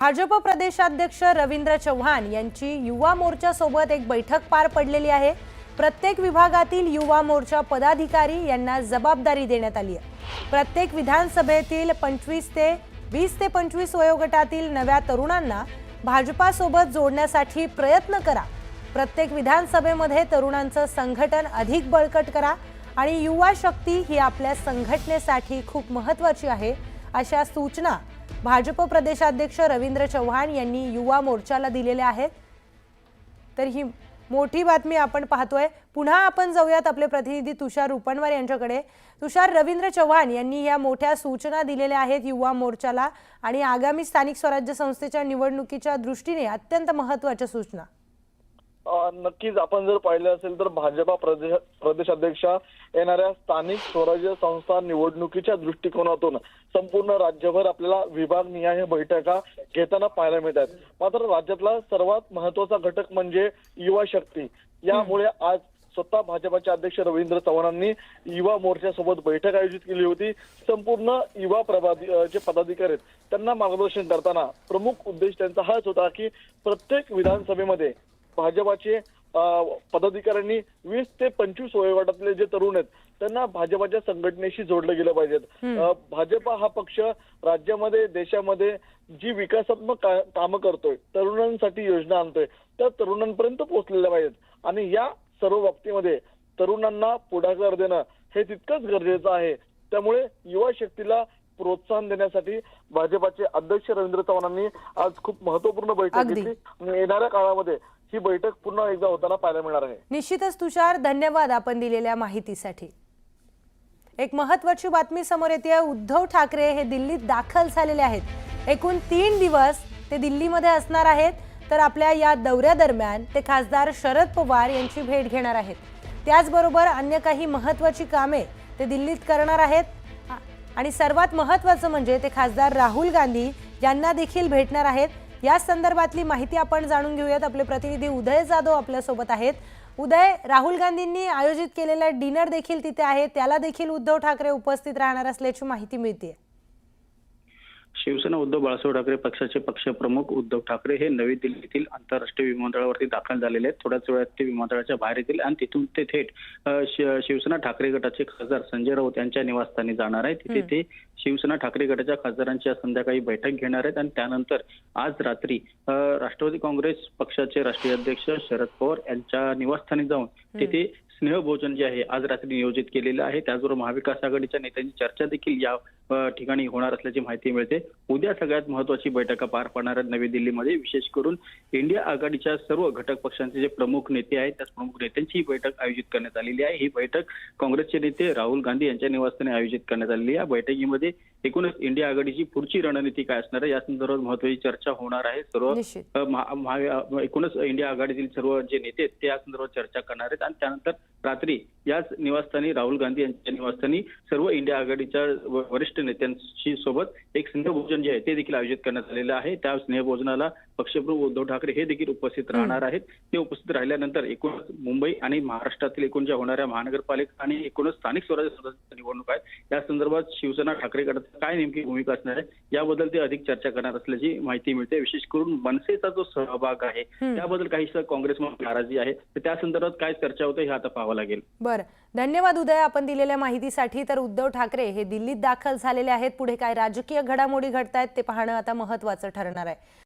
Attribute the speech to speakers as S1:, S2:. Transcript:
S1: भाजप प्रदेशाध्यक्ष रवींद्र चव्हाण यांची युवा मोर्चा सोबत एक बैठक पार पडलेली आहे। प्रत्येक विभागातील युवा मोर्चा पदाधिकारी यांना जबाबदारी देण्यात आली आहे। प्रत्येक विधानसभेतील 20 ते 25 वयोगटातील नव्या तरुणांना भाजपासोबत जोडण्यासाठी प्रयत्न करा। प्रत्येक विधानसभेमध्ये तरुणांचं संघटन अधिक बळकट करा आणि युवा शक्ती ही आपल्या संघटनेसाठी खूप महत्त्वाची आहे, अशा सूचना भाजप प्रदेशाध्यक्ष रवींद्र चव्हाण यांनी युवा मोर्चाला दिलेल्या आहेत। तर ही मोठी बातमी आपण पाहतोय। पुन्हा आपण जाऊयात आपले प्रतिनिधी तुषार रुपणवार यांच्याकडे। तुषार, रवींद्र चव्हाण यांनी या मोठ्या सूचना दिलेल्या आहेत युवा मोर्चाला आणि आगामी स्थानिक स्वराज्य संस्थेच्या निवडणुकीच्या दृष्टीने अत्यंत महत्त्वाच्या सूचना।
S2: नक्कीच आपण जर पाहिलं असेल तर भाजपा प्रदेशाध्यक्ष येणाऱ्या स्थानिक स्वराज्य संस्था निवडणुकीच्या दृष्टिकोनातून संपूर्ण राज्यभर आपल्याला विभागनिहाय बैठका घेताना पाहायला मिळतात। मात्र राज्यातला सर्वात महत्त्वाचा घटक म्हणजे युवा शक्ती। यामुळे आज स्वतः भाजपाचे अध्यक्ष रवींद्र चव्हाणांनी युवा मोर्चासोबत बैठक आयोजित केली होती। संपूर्ण युवा जे पदाधिकारी आहेत त्यांना मार्गदर्शन करताना प्रमुख उद्देश त्यांचा हाच होता की प्रत्येक विधानसभेमध्ये भाजपाचे पदाधिकाऱ्यांनी 20 ते 25 वयोगटातले जे तरुण आहेत त्यांना भाजपाच्या संघटनेशी जोडले गेले पाहिजेत। भाजपा हा पक्ष राज्यामध्ये देशामध्ये जी विकासात्मक कामं करतोय, तरुणांसाठी योजना आणतोय, त्या तरुणांपर्यंत पोहोचलेल्या पाहिजेत आणि या सर्व बाबतीमध्ये तरुणांना पुढाकार देणं हे तितकंच गरजेचं आहे। त्यामुळे युवा शक्तीला प्रोत्साहन देण्यासाठी भाजपाचे अध्यक्ष रवींद्र चव्हाणांनी आज खूप महत्त्वपूर्ण बैठक घेतली। येणाऱ्या काळामध्ये ही बैठक पुन्हा एकदा होताना पाहायला मिळणार आहे।
S1: निश्चितच तुषार, धन्यवाद आपण दिलेल्या माहितीसाठी। एक महत्त्वाची बातमी समोर येते। उद्धव ठाकरे हे दिल्लीत दाखल झालेले आहेत। एकूण 3 दिवस ते दिल्लीमध्ये असणार आहेत। तर आपल्या या दौऱ्यादरम्यान ते खासदार शरद पवार यांची भेट घेणार आहेत। त्याचबरोबर अन्य काही महत्त्वाची कामे ते दिल्लीत करणार आहेत आणि सर्वात महत्त्वाचं म्हणजे ते खासदार राहुल गांधी यांना देखील भेटणार आहेत। या संदर्भातली माहिती आपण जाणून घेऊयात। आपले प्रतिनिधी उदय जाधव आपल्या सोबत आहेत। उदय, राहुल गांधींनी आयोजित केलेला डिनर देखील तिथे आहे, त्याला देखील उद्धव ठाकरे उपस्थित राहणार असल्याची माहिती मिळते।
S3: शिवसेना उद्धव बाळासाहेब ठाकरे पक्षाचे पक्षप्रमुख उद्धव ठाकरे हे नवी दिल्लीतील आंतरराष्ट्रीय विमानतळावरती दाखल झालेले आहेत। थोड्याच वेळात ते विमानतळाच्या बाहेर येतील आणि तिथून ते थेट शिवसेना ठाकरे गटाचे खासदार संजय राऊत यांच्या निवासस्थानी जाणार आहेत। तिथे ते शिवसेना ठाकरे गटाच्या खासदारांची संध्याकाळी बैठक घेणार आहेत आणि त्यानंतर आज रात्री राष्ट्रवादी काँग्रेस पक्षाचे राष्ट्रीय अध्यक्ष शरद पवार यांच्या निवासस्थानी जाऊन तिथे स्नेहभोजन जे आहे आज रात्री नियोजित केलेलं आहे। त्याचबरोबर महाविकास आघाडीच्या नेत्यांची चर्चा देखील या ठिकाणी होणार असल्याची माहिती मिळते। उद्या सगळ्यात महत्त्वाची बैठका पार पडणार आहेत नवी दिल्लीमध्ये। विशेष करून इंडिया आघाडीच्या सर्व घटक पक्षांचे जे प्रमुख नेते आहेत त्या प्रमुख नेत्यांची ही बैठक आयोजित करण्यात आलेली आहे। ही बैठक काँग्रेसचे नेते राहुल गांधी यांच्या निवासस्थानी आयोजित करण्यात आलेली आहे। या बैठकीमध्ये एकूणच इंडिया आघाडीची पुढची रणनीती काय असणार आहे या संदर्भात महत्त्वाची चर्चा होणार आहे। सर्व एकूणच इंडिया आघाडीतील सर्व जे नेते आहेत ते या संदर्भात चर्चा करणार आहेत आणि त्यानंतर रात्री याच निवासस्थानी राहुल गांधी यांच्या निवासस्थानी सर्व इंडिया आघाडीच्या वरिष्ठ नेत्यांशी सोबत एक स्नेहभोजन जे आहे ते देखील आयोजित करण्यात आलेलं आहे। त्या स्नेहभोजनाला पक्षप्रमुख उद्धव ठाकरे हे देखील उपस्थित राहणार आहेत। ते उपस्थित राहिल्यानंतर एकूणच मुंबई आणि महाराष्ट्रातील एकूण ज्या होणाऱ्या महानगरपालिका आणि एकूणच स्थानिक स्वराज्य संस्थांच्या निवडणूक आहेत या संदर्भात शिवसेना ठाकरे गटाची काय नेमकी भूमिका असणार आहे याबद्दल ते अधिक चर्चा करणार असल्याची माहिती मिळते। विशेष करून मनसेचा जो सहभाग आहे त्याबद्दल काहीसं काँग्रेसमध्ये नाराजी आहे, तर त्या संदर्भात काय चर्चा होते हे आता पाहावं लागेल।
S1: बरं, धन्यवाद उदय आपण दिलेल्या माहितीसाठी। तर उद्धव ठाकरे हे दिल्लीत दाखल झालेले आहेत। पुढे काय राजकीय घडामोडी घडतायत ते पाहणं आता महत्त्वाचं ठरणार आहे।